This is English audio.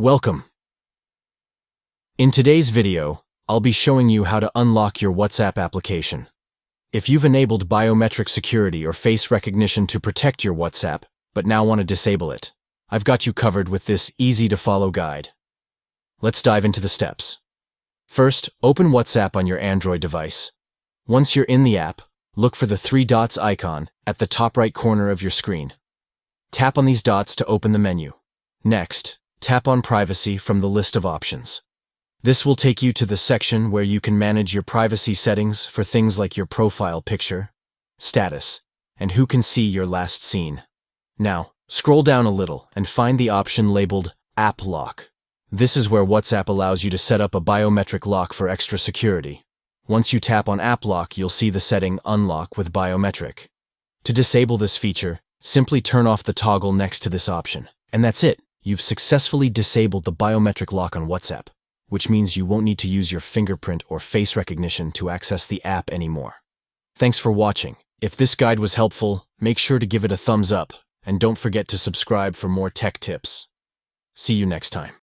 Welcome. In today's video, I'll be showing you how to unlock your WhatsApp application. If you've enabled biometric security or face recognition to protect your WhatsApp, but now want to disable it, I've got you covered with this easy-to-follow guide. Let's dive into the steps. First, open WhatsApp on your Android device. Once you're in the app, look for the three dots icon at the top right corner of your screen. Tap on these dots to open the menu. Next, tap on Privacy from the list of options. This will take you to the section where you can manage your privacy settings for things like your profile picture, status, and who can see your last seen. Now, scroll down a little and find the option labeled App Lock. This is where WhatsApp allows you to set up a biometric lock for extra security. Once you tap on App Lock, you'll see the setting Unlock with Biometric. To disable this feature, simply turn off the toggle next to this option. And that's it. You've successfully disabled the biometric lock on WhatsApp, which means you won't need to use your fingerprint or face recognition to access the app anymore. Thanks for watching. If this guide was helpful, make sure to give it a thumbs up, and don't forget to subscribe for more tech tips. See you next time.